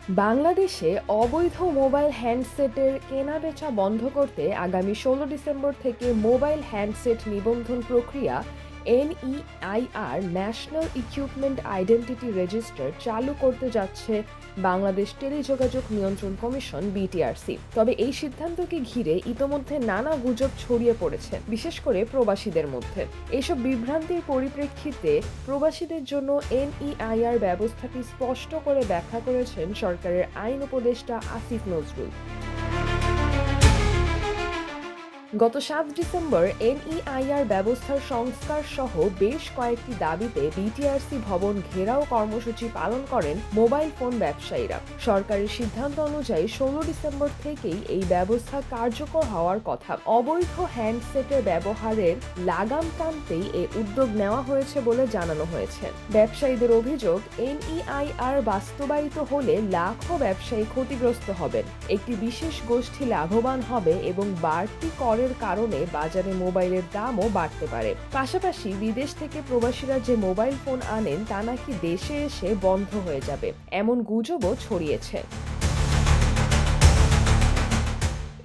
বাংলাদেশে অবৈধ মোবাইল হ্যান্ডসেটের কেনাবেচা বন্ধ করতে আগামী ১৬ ডিসেম্বর থেকে মোবাইল হ্যান্ডসেট নিবন্ধন প্রক্রিয়া NEIR national equipment identity register চালু করতে যাচ্ছে বাংলাদেশ টেলিযোগাযোগ নিয়ন্ত্রণ কমিশন BTRC। তবে এই সিদ্ধান্তকে ঘিরে ইতোমধ্যে নানা গুজব ছড়িয়ে পড়েছে, বিশেষ করে প্রবাসীদের মধ্যে। এসব বিভ্রান্তির পরিপ্রেক্ষিতে প্রবাসীদের জন্য NEIR ব্যবস্থাটি স্পষ্ট করে ব্যাখ্যা করেছেন সরকারের আইন উপদেষ্টা আসিফ নজরুল। গত ৭ ডিসেম্বর NEIR ব্যবস্থার সংস্কার সহ বেশ কয়েকটি দাবিতে BTRC ভবন ঘেরাও কর্মসূচি পালন করেন মোবাইল ফোন ব্যবসায়ীরা। সরকারের সিদ্ধান্ত অনুযায়ী ১৬ ডিসেম্বর থেকেই এই ব্যবস্থা কার্যকর হওয়ার কথা। অবৈধ হ্যান্ডসেটের ব্যবহারের লাগাম টানতেই এই উদ্যোগ নেওয়া হয়েছে বলে জানানো হয়েছে। ব্যবসায়ীদের অভিযোগ, NEIR বাস্তবায়িত হলে লাখো ব্যবসায়ী ক্ষতিগ্রস্ত হবেন, একটি বিশেষ গোষ্ঠী লাভবান হবে এবং বাড়তি করের কারণে বাজারে মোবাইলের দামও বাড়তে পারে। পাশাপাশি বিদেশ থেকে প্রবাসীরা যে মোবাইল ফোন আনেন তা নাকি দেশে এসে বন্ধ হয়ে যাবে, এমন গুজবও ছড়িয়েছে।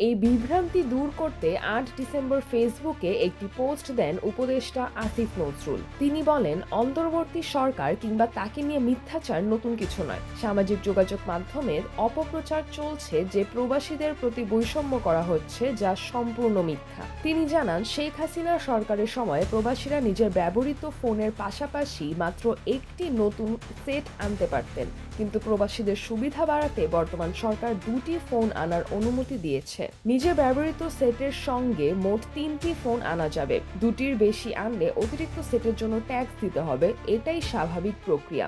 এই বিভ্রান্তি দূর করতে ৮ ডিসেম্বর ফেসবুকে একটি পোস্ট দেন উপদেষ্টা আসিফ নজরুল। তিনি বলেন, অন্তর্বর্তী সরকার কিংবা তাকে নিয়ে মিথ্যাচার নতুন কিছু নয়। সামাজিক যোগাযোগ মাধ্যমের অপপ্রচার চলছে যে প্রবাসীদের প্রতি বৈষম্য করা হচ্ছে, যা সম্পূর্ণ মিথ্যা। তিনি জানান, শেখ হাসিনার সরকারের সময় প্রবাসীরা নিজের ব্যবহৃত ফোনের পাশাপাশি মাত্র একটি নতুন সেট আনতে পারতেন, কিন্তু প্রবাসীদের সুবিধা বাড়াতে বর্তমান সরকার 2টি ফোন আনার অনুমতি দিয়েছে। নিজের ব্যবহৃত সেটের সঙ্গে মোট 3টি ফোন আনা যাবে। 2টির বেশি আনলে অতিরিক্ত সেটের জন্য ট্যাক্স দিতে হবে। এটাই স্বাভাবিক প্রক্রিয়া।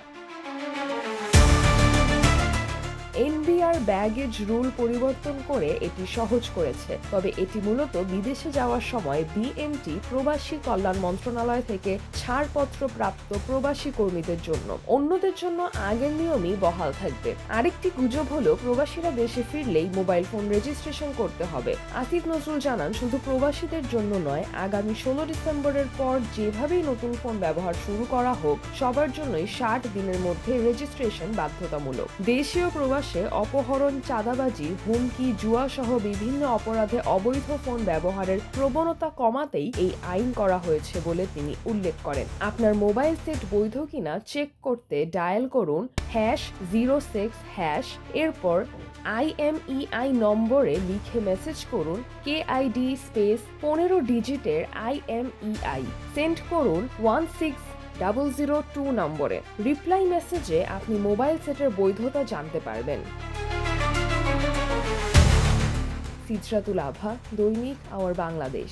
NBR ব্যাগেজ রুল পরিবর্তন করে এটি সহজ করেছে, তবে এটি মূলত বিদেশে যাওয়ার সময় BMT প্রবাসী কল্যাণ মন্ত্রণালয় থেকে ছাড়পত্র প্রাপ্ত প্রবাসী কর্মীদের জন্য। অন্যদের জন্য আগের নিয়মই বহাল থাকবে। আরেকটি গুজব হলো, প্রবাসীরা দেশে ফিরলেই মোবাইল ফোন রেজিস্ট্রেশন করতে হবে। আসিফ নজরুল জানান, শুধু প্রবাসীদের জন্য নয়, আগামী ১৬ ডিসেম্বরের পর যেভাবেই নতুন ফোন ব্যবহার শুরু করা হোক, সবার জন্যই ৬০ দিনের মধ্যে রেজিস্ট্রেশন বাধ্যতামূলক। দেশীয় প্রবাসী অপহরণ, চাঁদাবাজি, হুমকি, জুয়া সহ বিভিন্ন অপরাধে অবৈধ ফোন ব্যবহারের প্রবণতা কমাতেই এই আইন করা হয়েছে বলে তিনি উল্লেখ করেন। আপনার মোবাইল সেট বৈধ কিনা চেক করতে ডায়াল করুন #06# এরপর IMEI নম্বরে লিখে মেসেজ করুন KID স্পেস 15 ডিজিটের IMEI, সেন্ড করুন 16002 নম্বরে। রিপ্লাই মেসেজে আপনি মোবাইল সেটের বৈধতা জানতে পারবেন। সিদরাতুল আভা, দৈনিক আওয়ার বাংলাদেশ।